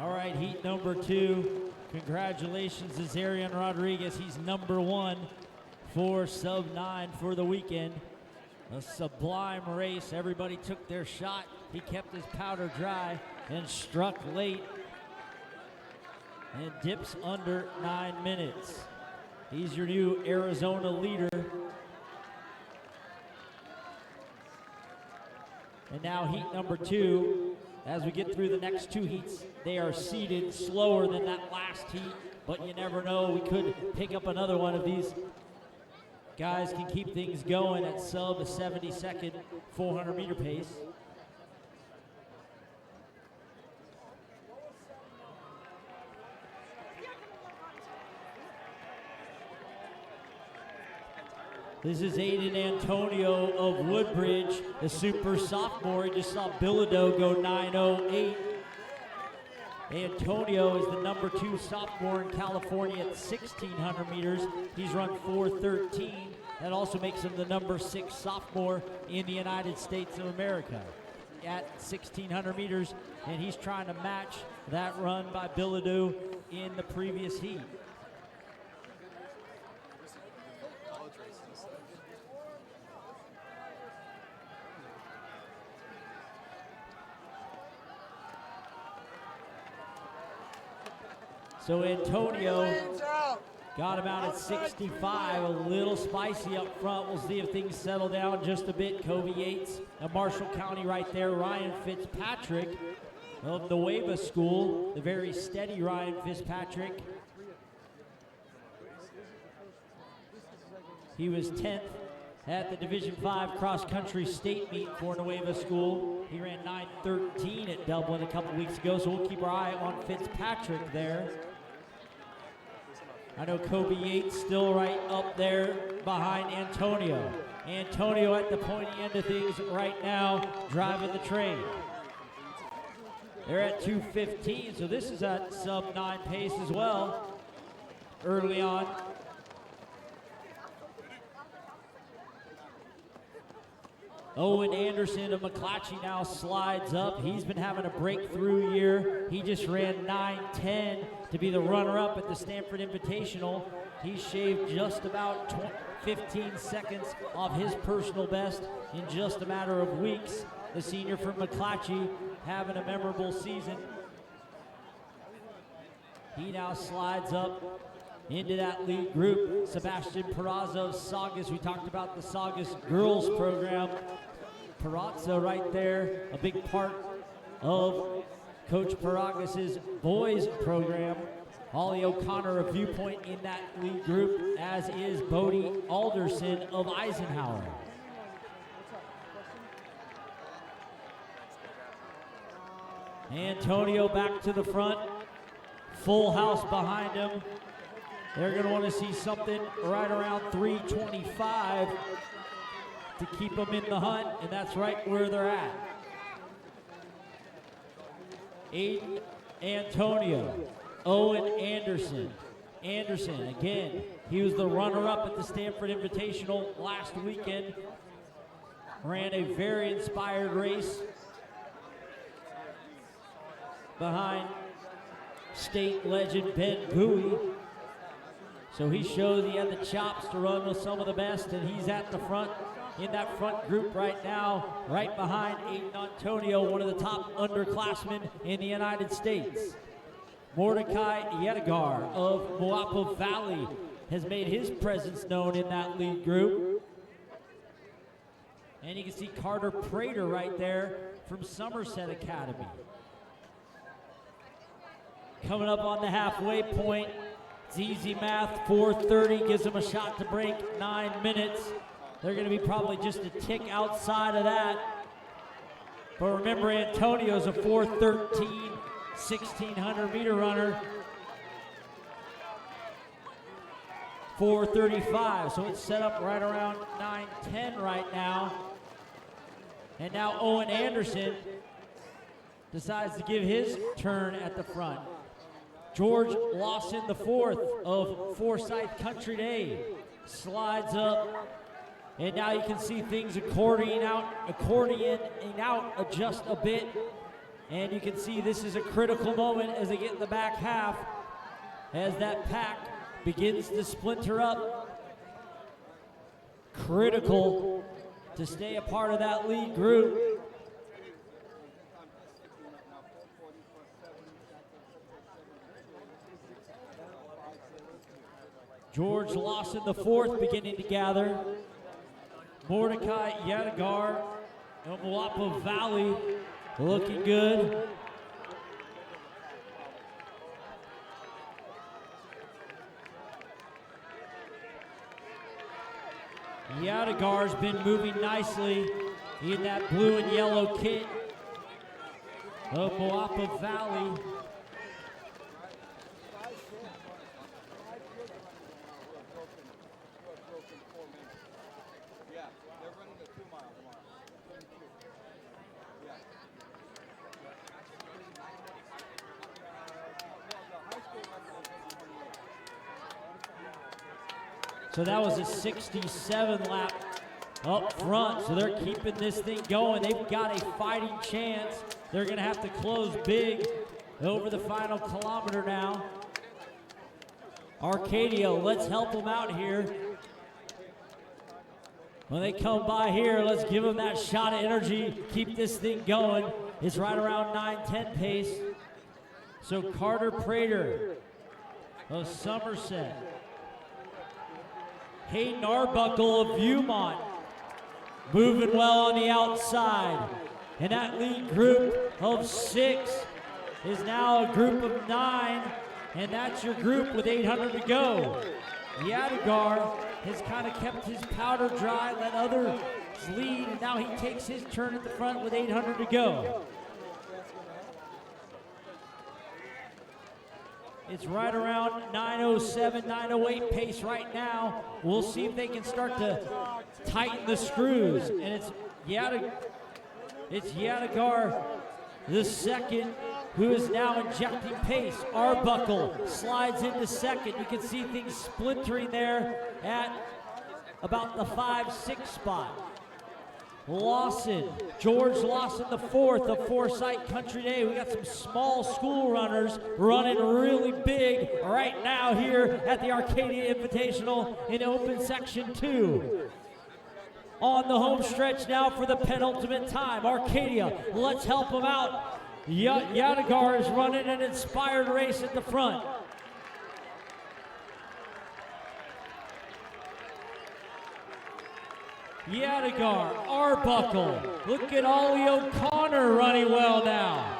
All right, heat number 2. Congratulations to Zarian Rodriguez. He's number 1 for sub-9 for the weekend. A sublime race. Everybody took their shot. He kept his powder dry and struck late and dips under 9 minutes. He's your new Arizona leader. And now heat number 2. As we get through the next 2 heats, they are seeded slower than that last heat, but you never know. We could pick up another one of these. Guys can keep things going at sub a 70-second 400-meter pace. This is Aiden Antonio of Woodbridge, the super sophomore. He just saw Bilodeau go 9:08. Antonio is the number 2 sophomore in California at 1,600 meters. He's run 4:13. That also makes him the number 6 sophomore in the United States of America at 1,600 meters, and he's trying to match that run by Bilodeau in the previous heat. So Antonio got him out at 65, a little spicy up front. We'll see if things settle down just a bit. Kobe Yates of Marshall County right there. Ryan Fitzpatrick of the Nueva School, the very steady Ryan Fitzpatrick. He was 10th at the Division 5 cross-country state meet for Nueva School. He ran 9:13 at Dublin a couple weeks ago, so we'll keep our eye on Fitzpatrick there. I know Kobe Yates still right up there behind Antonio. Antonio at the pointy end of things right now, driving the train. They're at 2:15, so this is at sub-9 pace as well, early on. Owen Anderson of McClatchy now slides up. He's been having a breakthrough year. He just ran 9:10 to be the runner-up at the Stanford Invitational. He shaved just about 15 seconds off his personal best in just a matter of weeks. The senior from McClatchy having a memorable season. He now slides up into that lead group. Sebastian Peraza of Saugus. We talked about the Saugus girls program. Peraza right there, a big part of Coach Paragus's boys program. Holly O'Connor of Viewpoint in that lead group, as is Bodie Alderson of Eisenhower. Antonio back to the front. Full house behind him. They're going to want to see something right around 3:25 to keep them in the hunt, and that's right where they're at. Aiden Antonio, Owen Anderson. Anderson, again, he was the runner-up at the Stanford Invitational last weekend. Ran a very inspired race behind state legend Ben Bowie. So he showed he had the chops to run with some of the best, and he's at the front, in that front group right now, right behind Aiden Antonio, one of the top underclassmen in the United States. Mordecai Yedegar of Moapa Valley has made his presence known in that lead group. And you can see Carter Prater right there from Somerset Academy. Coming up on the halfway point, it's easy math, 4:30 gives them a shot to break 9 minutes. They're going to be probably just a tick outside of that. But remember, Antonio's a 4:13, 1,600 meter runner. 4:35, so it's set up right around 9:10 right now. And now Owen Anderson decides to give his turn at the front. George Lawson IV of Forsyth Country Day slides up, and now you can see things accordioning out just a bit And you can see this is a critical moment as they get in the back half, as that pack begins to splinter up. Critical to stay a part of that lead group. George Lawson the fourth beginning to gather. Mordecai Yadigar of Moapa Valley looking good. Yadigar's been moving nicely in that blue and yellow kit of Moapa Valley. So that was a 67 lap up front, so they're keeping this thing going. They've got a fighting chance. They're gonna have to close big over the final kilometer now. Arcadia, let's help them out here. When they come by here, let's give them that shot of energy, keep this thing going. It's right around 9:10 pace. So Carter Prater of Somerset. Hayden Arbuckle of Viewmont moving well on the outside. And that lead group of 6 is now a group of 9, and that's your group with 800 to go. Yadigar has kind of kept his powder dry, let others lead, and now he takes his turn at the front with 800 to go. It's right around 9:07, 9:08 pace right now. We'll see if they can start to tighten the screws. And it's Yadigar the second, who is now injecting pace. Arbuckle slides into second. You can see things splintering there at about the 5-6 spot. Lawson, George Lawson the fourth of Forsyth Country Day. We got some small school runners running really big right now here at the Arcadia Invitational in open section 2. On the home stretch now for the penultimate time. Arcadia, let's help them out. Yadigar is running an inspired race at the front. Yadigar, Arbuckle. Look at Ollie O'Connor running well now.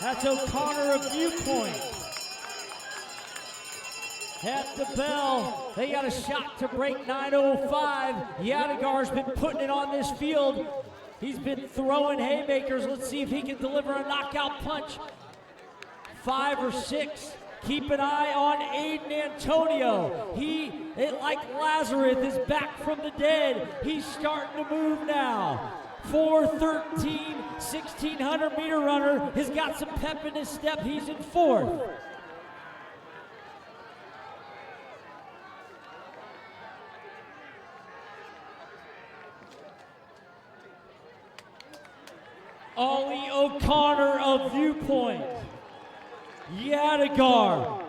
That's O'Connor of Viewpoint. At the bell, they got a shot to break 9:05. Yadigar's been putting it on this field. He's been throwing haymakers. Let's see if he can deliver a knockout punch. 5 or 6. Keep an eye on Aiden Antonio. Like Lazarus, is back from the dead. He's starting to move now. 4:13, 1,600 meter runner has got some pep in his step. He's in 4th. Ollie O'Connor of Viewpoint. Yadigar.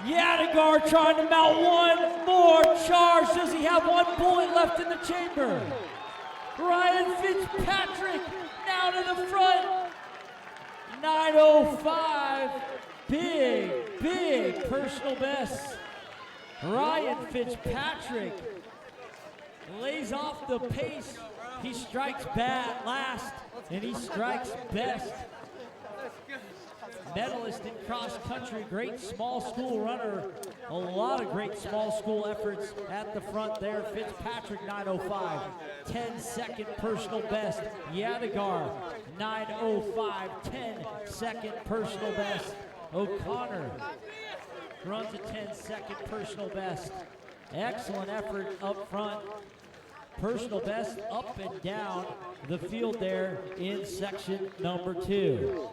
Yadigar trying to mount one more charge. Does he have one bullet left in the chamber? Ryan Fitzpatrick now to the front. 9:05. Big personal best. Ryan Fitzpatrick lays off the pace. He strikes bad last, and he strikes best. Medalist in cross country, great small school runner. A lot of great small school efforts at the front there. Fitzpatrick 9:05, 10-second personal best. Yadigar 9:05, 10-second personal best. O'Connor runs a 10-second personal best. Excellent effort up front. Personal best up and down the field there in section number 2.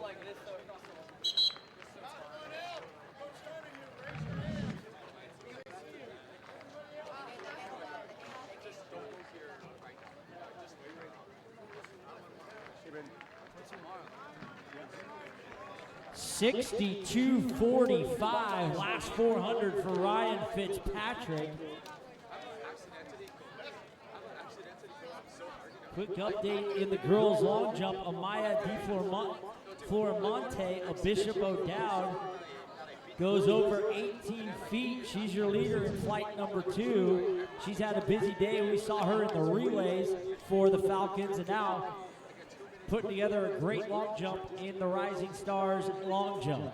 62:45, last 400 for Ryan Fitzpatrick. Quick update in the girls' long jump. Amaya DeFlormonte of Bishop O'Dowd goes over 18 feet. She's your leader in flight number 2. She's had a busy day. We saw her in the relays for the Falcons, and now putting together a great long jump in the Rising Stars long jump.